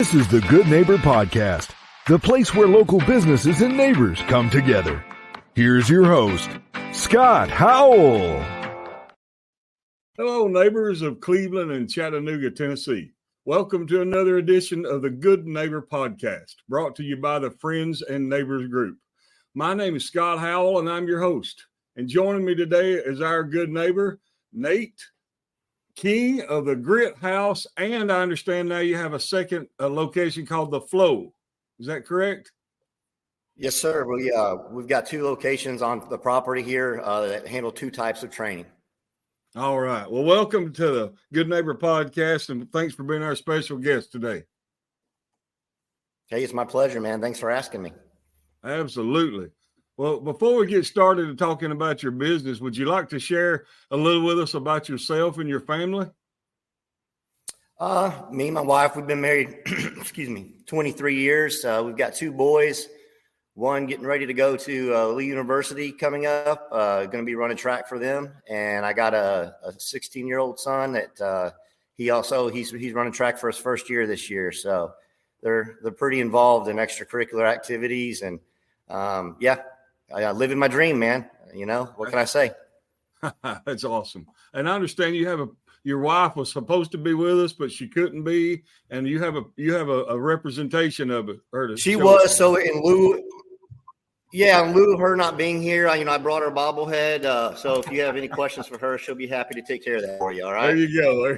This is the Good Neighbor Podcast, the place where local businesses and neighbors come together. Here's your host, Scott Howell. Hello, neighbors of Cleveland and Chattanooga, Tennessee. Welcome to another edition of the Good Neighbor Podcast, brought to you by the Friends and Neighbors Group. My name is Scott Howell, and I'm your host. And joining me today is our good neighbor, Nate King of the Grit House, and I understand now you have a second location called The Flow. Is that correct? Yes, sir. We've got two locations on the property here that handle two types of training. All right. Well, welcome to the Good Neighbor Podcast, and thanks for being our special guest today. Hey, it's my pleasure, man. Thanks for asking me. Absolutely. Well, before we get started talking about your business, would you like to share a little with us about yourself and your family? Me and my wife, we've been married, 23 years. We've got two boys, one getting ready to go to Lee University coming up, going to be running track for them. And I got a 16-year-old son that he's running track for his first year this year. So they're pretty involved in extracurricular activities. And I live in my dream, man. You know, what can I say? That's awesome. And I understand your wife was supposed to be with us, but she couldn't be. And you have a representation of her. She was. So in lieu of her not being here, I brought her bobblehead. So if you have any questions for her, she'll be happy to take care of that for you. All right. There you go.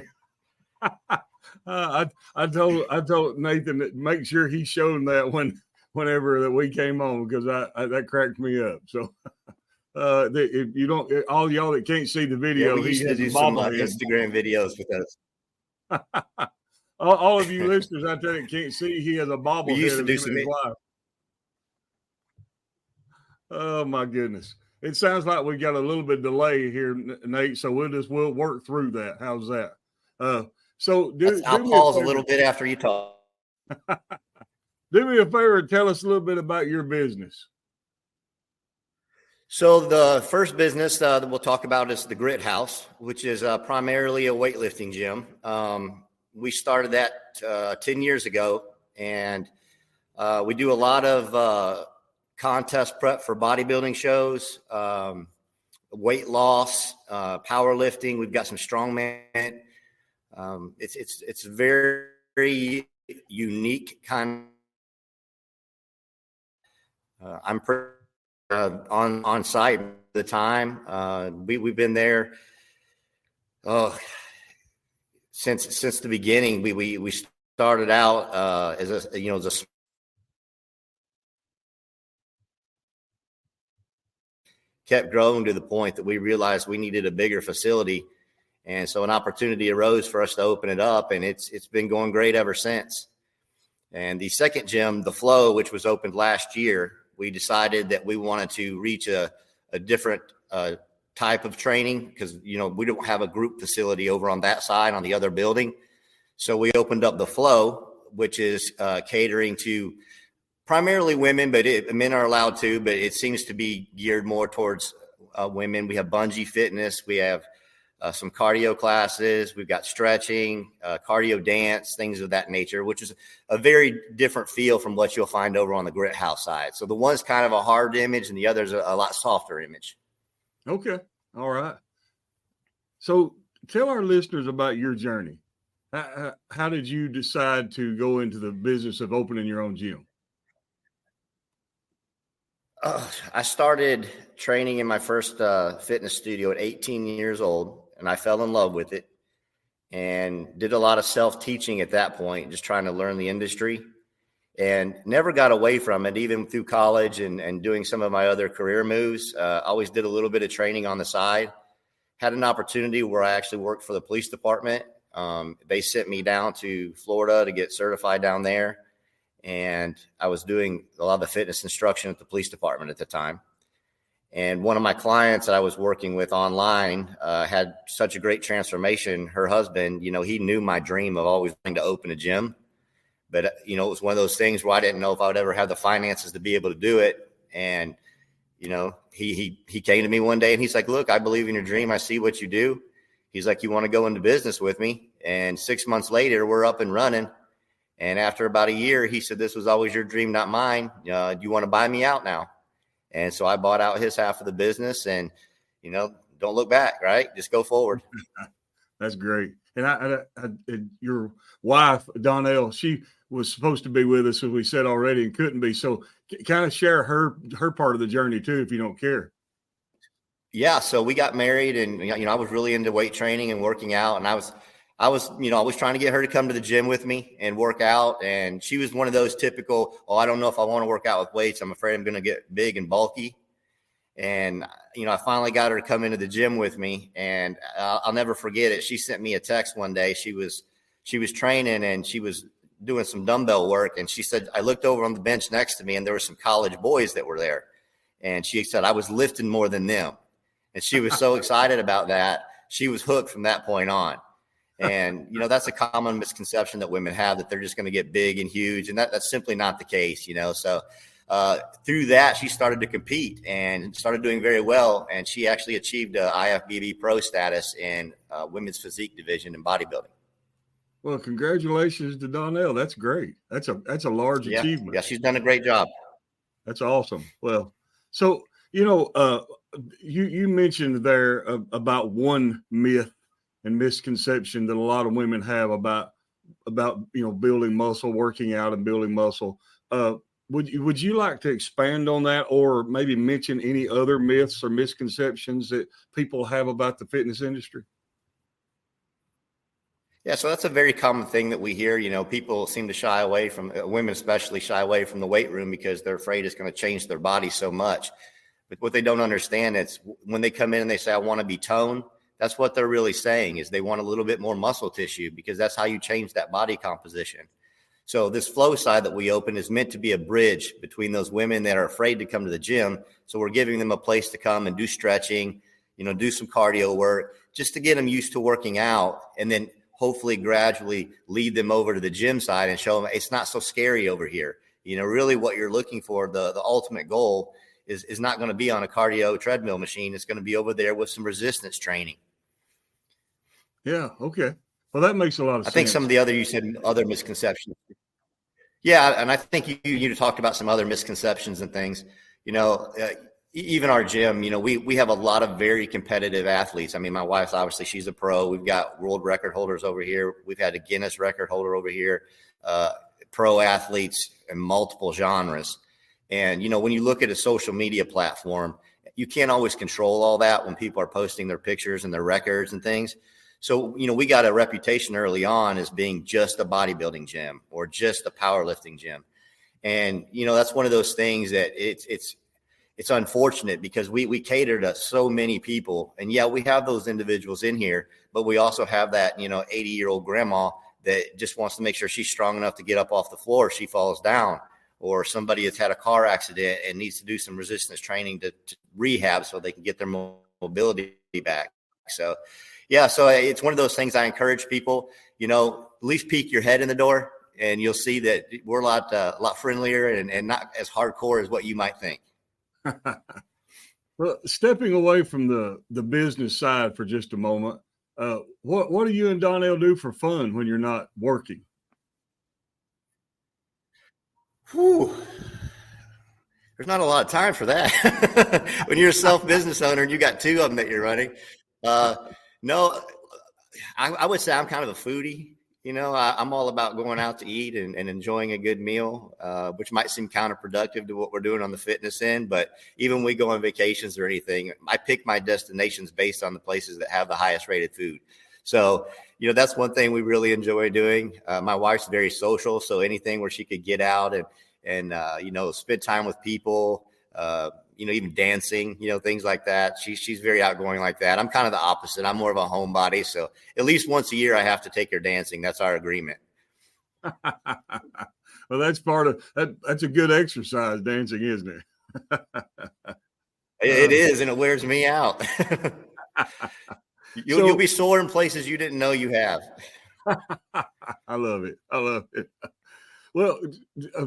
I told Nathan that make sure he showed him that whenever that we came on, because that cracked me up. So if you don't, all y'all that can't see the video, we used to do some Instagram videos with us. all of you listeners out there that can't see, he has a bobblehead. We used to do some. Oh my goodness! It sounds like we got a little bit of delay here, Nate. So we'll work through that. How's that? I'll pause a little bit after you talk. Do me a favor and tell us a little bit about your business. So the first business that we'll talk about is the Grit House, which is primarily a weightlifting gym. We started that 10 years ago, and we do a lot of contest prep for bodybuilding shows, weight loss, powerlifting. We've got some strongman. It's a very, very unique kind. I'm pretty on site at the time. We've been there since the beginning. We started out as a kept growing to the point that we realized we needed a bigger facility, and so an opportunity arose for us to open it up, and it's been going great ever since. And the second gym, The Flow, which was opened last year, we decided that we wanted to reach a different type of training because, we don't have a group facility over on that side on the other building. So we opened up The Flow, which is catering to primarily women, but men are allowed to, but it seems to be geared more towards women. We have bungee fitness. We have some cardio classes. We've got stretching, cardio dance, things of that nature, which is a very different feel from what you'll find over on the Grit House side. So the one's kind of a hard image and the other's a lot softer image. Okay. All right. So tell our listeners about your journey. How did you decide to go into the business of opening your own gym? I started training in my first fitness studio at 18 years old, and I fell in love with it and did a lot of self-teaching at that point, just trying to learn the industry, and never got away from it, even through college and doing some of my other career moves. Always did a little bit of training on the side. Had an opportunity where I actually worked for the police department. They sent me down to Florida to get certified down there. And I was doing a lot of the fitness instruction at the police department at the time. And one of my clients that I was working with online had such a great transformation. Her husband, he knew my dream of always wanting to open a gym. But, it was one of those things where I didn't know if I would ever have the finances to be able to do it. And, he came to me one day and he's like, look, I believe in your dream. I see what you do. He's like, you want to go into business with me? And 6 months later, we're up and running. And after about a year, he said, "This was always your dream, not mine. Do you want to buy me out now?" And so I bought out his half of the business, and, don't look back, right? Just go forward. That's great. And your wife, Dawniel, she was supposed to be with us, as we said already, and couldn't be. So kind of share her part of the journey too, if you don't care. Yeah. So we got married, and, I was really into weight training and working out, and I was always trying to get her to come to the gym with me and work out. And she was one of those typical, I don't know if I want to work out with weights. I'm afraid I'm going to get big and bulky. And, I finally got her to come into the gym with me, and I'll never forget it. She sent me a text one day. She was training, and she was doing some dumbbell work. And she said, I looked over on the bench next to me, and there were some college boys that were there. And she said, I was lifting more than them. And she was so excited about that. She was hooked from that point on. And, that's a common misconception that women have, that they're just going to get big and huge. And that's simply not the case, So through that, she started to compete and started doing very well. And she actually achieved IFBB pro status in women's physique division in bodybuilding. Well, congratulations to Dawniel. That's great. That's a large achievement. Yeah, she's done a great job. That's awesome. Well, so, you mentioned there about one myth and misconception that a lot of women have about building muscle, working out and building muscle. Would you like to expand on that, or maybe mention any other myths or misconceptions that people have about the fitness industry? Yeah, so that's a very common thing that we hear. People seem to shy away from, women especially shy away from the weight room because they're afraid it's going to change their body so much. But what they don't understand is when they come in and they say, I want to be toned, that's what they're really saying, is they want a little bit more muscle tissue, because that's how you change that body composition. So this flow side that we open is meant to be a bridge between those women that are afraid to come to the gym. So we're giving them a place to come and do stretching, do some cardio work, just to get them used to working out, and then hopefully gradually lead them over to the gym side and show them it's not so scary over here. Really what you're looking for, the ultimate goal is not going to be on a cardio treadmill machine. It's going to be over there with some resistance training. Yeah. Okay. Well, that makes a lot of sense. I think some of the you said other misconceptions. Yeah. And I think you talked about some other misconceptions and things, even our gym, we have a lot of very competitive athletes. I mean, my wife's obviously, she's a pro. We've got world record holders over here. We've had a Guinness record holder over here, pro athletes in multiple genres. And, when you look at a social media platform, you can't always control all that when people are posting their pictures and their records and things. So, we got a reputation early on as being just a bodybuilding gym or just a powerlifting gym. And, that's one of those things that it's unfortunate, because we cater to so many people. And yeah, we have those individuals in here, but we also have that, 80-year-old grandma that just wants to make sure she's strong enough to get up off the floor if she falls down, or somebody that's had a car accident and needs to do some resistance training to rehab so they can get their mobility back. So, yeah, so it's one of those things I encourage people, at least peek your head in the door, and you'll see that we're a lot friendlier and not as hardcore as what you might think. Well, stepping away from the business side for just a moment, what do you and Dawniel do for fun when you're not working? Whew. There's not a lot of time for that. When you're a self-business owner and you got two of them that you're running. No, I would say I'm kind of a foodie. I'm all about going out to eat and enjoying a good meal, which might seem counterproductive to what we're doing on the fitness end. But even when we go on vacations or anything, I pick my destinations based on the places that have the highest rated food. So, that's one thing we really enjoy doing. My wife's very social, so anything where she could get out and spend time with people, even dancing, things like that. She's very outgoing like that. I'm kind of the opposite. I'm more of a homebody. So at least once a year, I have to take her dancing. That's our agreement. Well, that's part of that. That's a good exercise, dancing, isn't it? It is, and it wears me out. You'll be sore in places you didn't know you have. I love it. Well,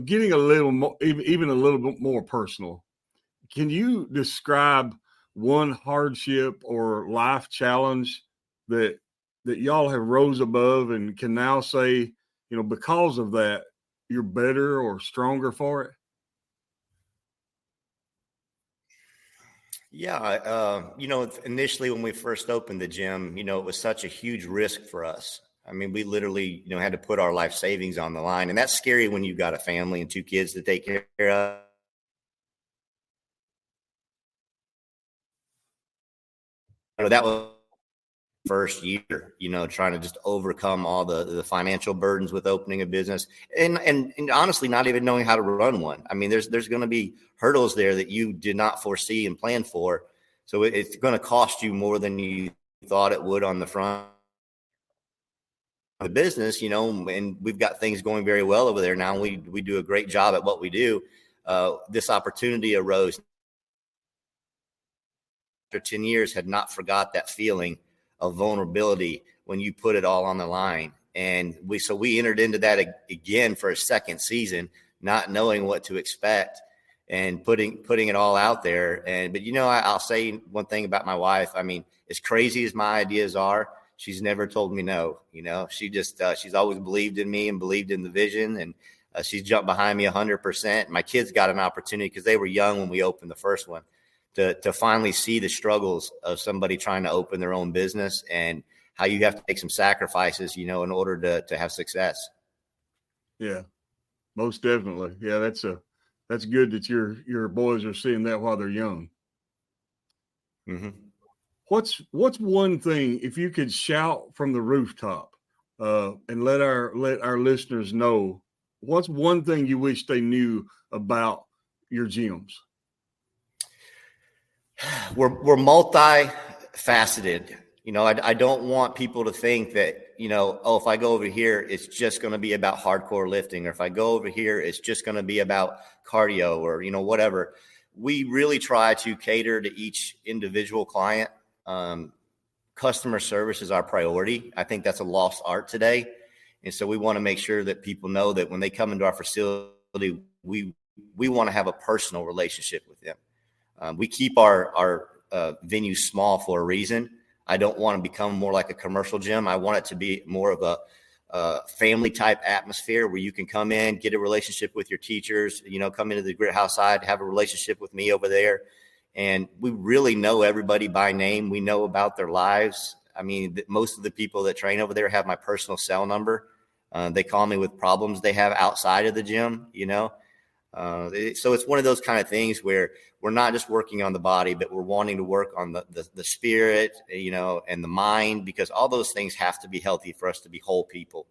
getting a little more, even a little bit more personal, can you describe one hardship or life challenge that y'all have rose above and can now say, because of that, you're better or stronger for it? Yeah. Initially when we first opened the gym, it was such a huge risk for us. I mean, we literally, had to put our life savings on the line. And that's scary when you've got a family and 2 kids to take care of. That was first year, trying to just overcome all the financial burdens with opening a business and honestly not even knowing how to run one. I mean, there's going to be hurdles there that you did not foresee and plan for. So it's going to cost you more than you thought it would on the front of the business, and we've got things going very well over there now. We do a great job at what we do. This opportunity arose after 10 years, had not forgot that feeling of vulnerability when you put it all on the line. And we entered into that again for a second season, not knowing what to expect and putting it all out there. But I'll say one thing about my wife. I mean, as crazy as my ideas are, she's never told me no. She's always believed in me and believed in the vision, and she's jumped behind me 100%. My kids got an opportunity because they were young when we opened the first one, to finally see the struggles of somebody trying to open their own business and how you have to make some sacrifices, in order to have success. Yeah, most definitely. Yeah, that's good that your boys are seeing that while they're young. Mm-hmm. What's one thing, if you could shout from the rooftop and let our listeners know, what's one thing you wish they knew about your gyms? We're multifaceted. I don't want people to think that, if I go over here, it's just going to be about hardcore lifting, or if I go over here, it's just going to be about cardio or, whatever. We really try to cater to each individual client. Customer service is our priority. I think that's a lost art today. And so we want to make sure that people know that when they come into our facility, we want to have a personal relationship with them. We keep our venues small for a reason. I don't want to become more like a commercial gym. I want it to be more of a family type atmosphere where you can come in, get a relationship with your teachers, come into the Grit House side, have a relationship with me over there. And we really know everybody by name. We know about their lives. I mean, most of the people that train over there have my personal cell number. They call me with problems they have outside of the gym, So it's one of those kind of things where we're not just working on the body, but we're wanting to work on the spirit, and the mind, because all those things have to be healthy for us to be whole people.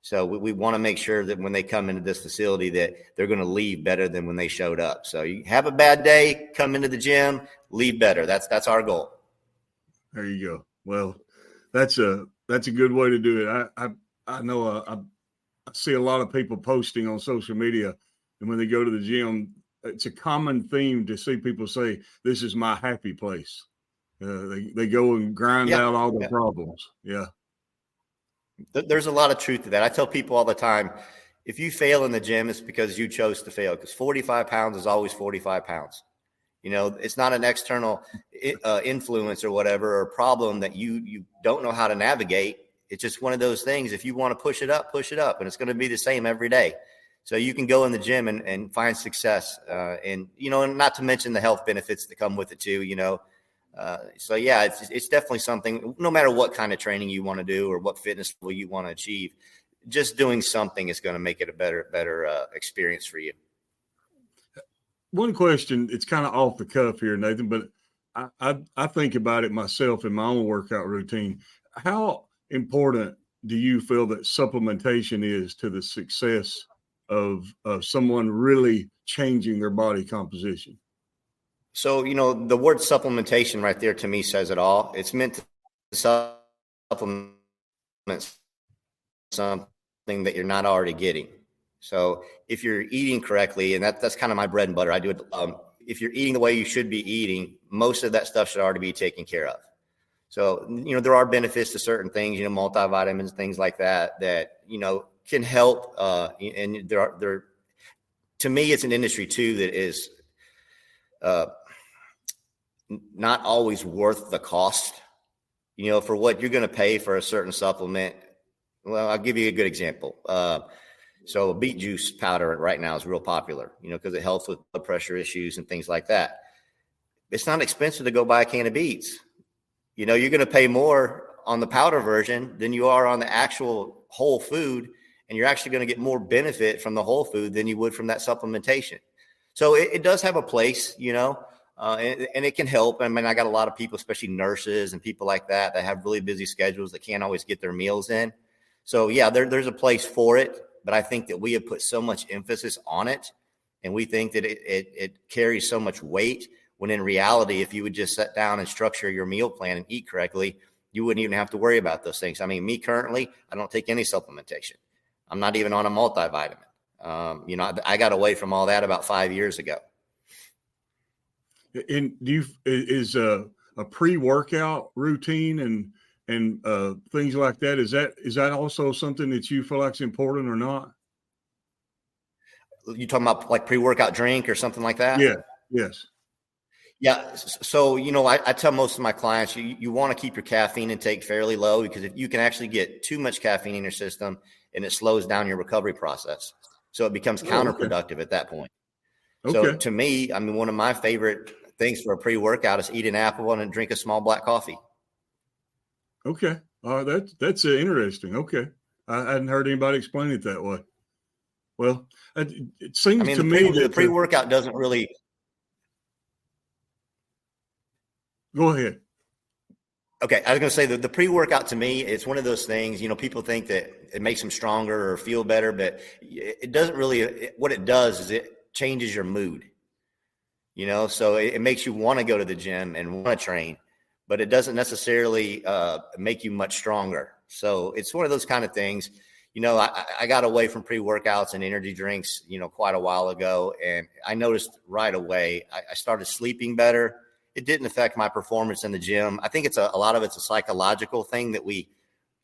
So we want to make sure that when they come into this facility that they're going to leave better than when they showed up. So you have a bad day, come into the gym, leave better. That's our goal. There you go. Well, that's a good way to do it. I know I see a lot of people posting on social media, and when they go to the gym, it's a common theme to see people say, "This is my happy place." They go and grind out all the problems. Yeah. There's a lot of truth to that. I tell people all the time, if you fail in the gym, it's because you chose to fail, because 45 pounds is always 45 pounds. It's not an external influence or whatever, or problem that you don't know how to navigate. It's just one of those things. If you want to push it up, and it's going to be the same every day. So you can go in the gym and find success, and not to mention the health benefits that come with it too, So yeah, it's definitely something, no matter what kind of training you want to do or what fitness level you want to achieve, just doing something is going to make it a better experience for you. One question, it's kind of off the cuff here, Nathan, but I think about it myself in my own workout routine. How important do you feel that supplementation is to the success of someone really changing their body composition? So, the word supplementation right there to me says it all. It's meant to supplement something that you're not already getting. So if you're eating correctly, and that's kind of my bread and butter, I do it. If you're eating the way you should be eating, most of that stuff should already be taken care of. So, there are benefits to certain things, multivitamins, things like that, can help. And to me, it's an industry too that is not always worth the cost, for what you're going to pay for a certain supplement. Well, I'll give you a good example. So beet juice powder right now is real popular, because it helps with blood pressure issues and things like that. It's not expensive to go buy a can of beets. You're going to pay more on the powder version than you are on the actual whole food. And you're actually going to get more benefit from the whole food than you would from that supplementation. So it does have a place, and it can help. I mean, I got a lot of people, especially nurses and people like that have really busy schedules that can't always get their meals in. So yeah, there's a place for it, but I think that we have put so much emphasis on it, and we think that it carries so much weight, when in reality, if you would just sit down and structure your meal plan and eat correctly, you wouldn't even have to worry about those things. I mean, me currently, I don't take any supplementation. I'm not even on a multivitamin. I got away from all that about 5 years ago. And is a pre-workout routine and things like that, is that also something that you feel like is important or not? You talking about like pre-workout drink or something like that? Yeah. Yes. Yeah. So, I tell most of my clients, you want to keep your caffeine intake fairly low, because if you can actually get too much caffeine in your system, and it slows down your recovery process. So it becomes counterproductive at that point. Okay. So to me, I mean, one of my favorite things for a pre-workout is eat an apple and drink a small black coffee. Okay. That's interesting. Okay. I hadn't heard anybody explain it that way. Well, it seems to me that the pre-workout doesn't really. Go ahead. Okay, I was going to say the pre-workout, to me, it's one of those things, people think that it makes them stronger or feel better, but it doesn't really. What it does is it changes your mood, so it makes you want to go to the gym and want to train, but it doesn't necessarily make you much stronger. So it's one of those kind of things. I got away from pre-workouts and energy drinks, quite a while ago, and I noticed right away I started sleeping better. It didn't affect my performance in the gym. I think a lot of it's a psychological thing that we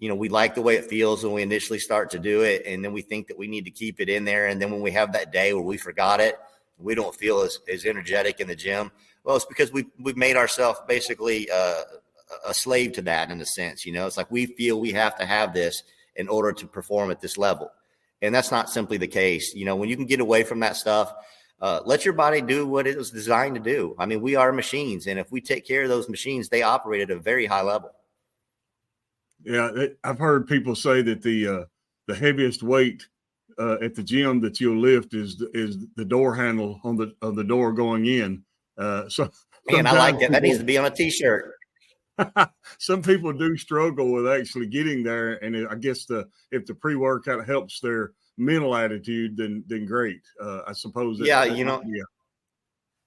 like the way it feels when we initially start to do it. And then we think that we need to keep it in there. And then when we have that day where we forgot it, we don't feel as energetic in the gym. Well, it's because we've made ourselves basically a slave to that, in a sense. It's like we feel we have to have this in order to perform at this level. And that's not simply the case. When you can get away from that stuff, let your body do what it was designed to do. I mean, we are machines, and if we take care of those machines, they operate at a very high level. Yeah, I've heard people say that the heaviest weight at the gym that you'll lift is the door handle on the door going in. So man, I like that. That needs to be on a T-shirt. Some people do struggle with actually getting there, and I guess if the pre-workout helps their mental attitude, then great. I suppose. Yeah.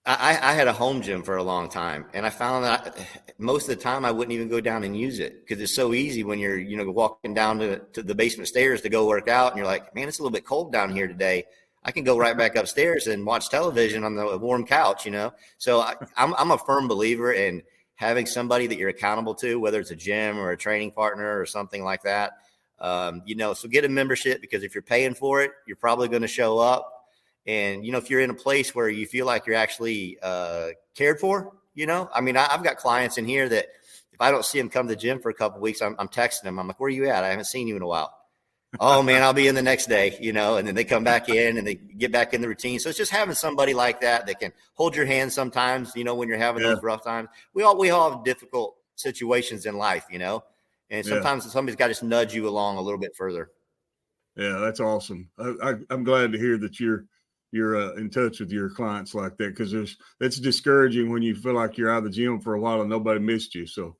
I had a home gym for a long time, and I found that most of the time I wouldn't even go down and use it, because it's so easy when you're, walking down to the basement stairs to go work out, and you're like, man, it's a little bit cold down here today. I can go right back upstairs and watch television on the warm couch, So I'm a firm believer in having somebody that you're accountable to, whether it's a gym or a training partner or something like that. So get a membership, because if you're paying for it, you're probably going to show up. And, if you're in a place where you feel like you're actually cared for, I've got clients in here that if I don't see them come to the gym for a couple of weeks, I'm texting them. I'm like, where are you at? I haven't seen you in a while. Oh man, I'll be in the next day, and then they come back in and they get back in the routine. So it's just having somebody like that can hold your hand sometimes, when you're having those rough times. We all have difficult situations in life, and sometimes somebody's got to just nudge you along a little bit further. Yeah, that's awesome. I'm glad to hear that you're in touch with your clients like that, because that's discouraging when you feel like you're out of the gym for a while and nobody missed you. So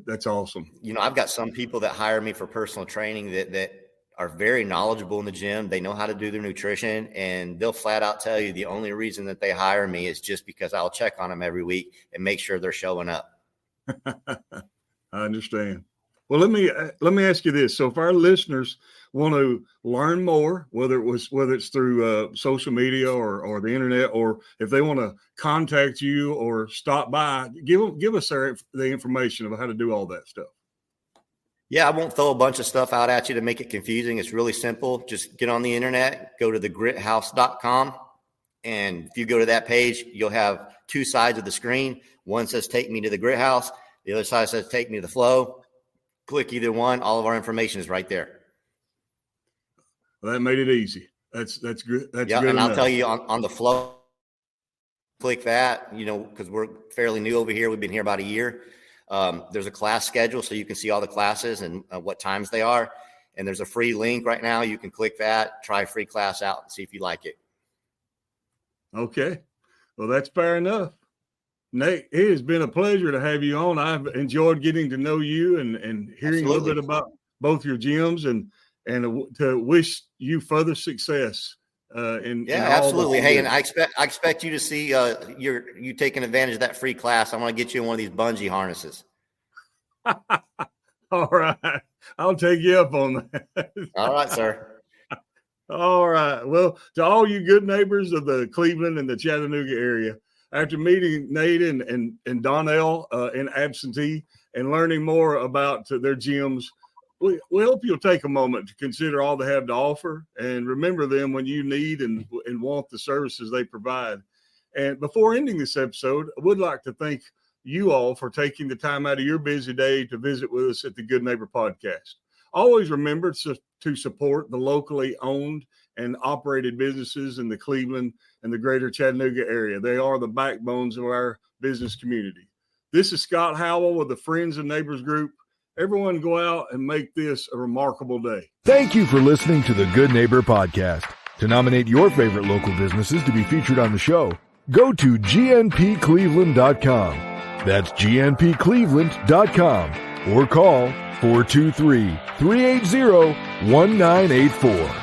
that's awesome. I've got some people that hire me for personal training that are very knowledgeable in the gym. They know how to do their nutrition, and they'll flat out tell you the only reason that they hire me is just because I'll check on them every week and make sure they're showing up. I understand. Well, let me ask you this. So if our listeners want to learn more, whether it's through social media or the internet, or if they want to contact you or stop by, give us the information of how to do all that stuff. Yeah, I won't throw a bunch of stuff out at you to make it confusing. It's really simple. Just get on the internet, go to thegrithouse.com. And if you go to that page, you'll have two sides of the screen. One says, take me to the Grit House. The other side says, take me to the Flow. Click either one. All of our information is right there. Well, that made it easy. That's good. That's yeah, good and enough. I'll tell you on the flow, click that, because we're fairly new over here. We've been here about a year. There's a class schedule, so you can see all the classes and what times they are. And there's a free link right now. You can click that, try a free class out, and see if you like it. Okay. Well, that's fair enough. Nate, it has been a pleasure to have you on. I've enjoyed getting to know you and hearing Absolutely. A little bit about both your gyms and to wish you further success. Absolutely. Hey, and I expect you to see you taking advantage of that free class. I want to get you in one of these bungee harnesses. All right. I'll take you up on that. All right, sir. All right. Well, to all you good neighbors of the Cleveland and the Chattanooga area, after meeting Nate and Dawniel in absentee and learning more about their gyms, we hope you'll take a moment to consider all they have to offer and remember them when you need and want the services they provide. And before ending this episode, I would like to thank you all for taking the time out of your busy day to visit with us at the Good Neighbor Podcast. Always remember to support the locally owned and operated businesses in the Cleveland and the greater Chattanooga area. They are the backbones of our business community. This is Scott Howell with the Friends and Neighbors Group. Everyone go out and make this a remarkable day. Thank you for listening to the Good Neighbor Podcast. To nominate your favorite local businesses to be featured on the show, go to gnpcleveland.com. That's gnpcleveland.com or call 423-380-1984.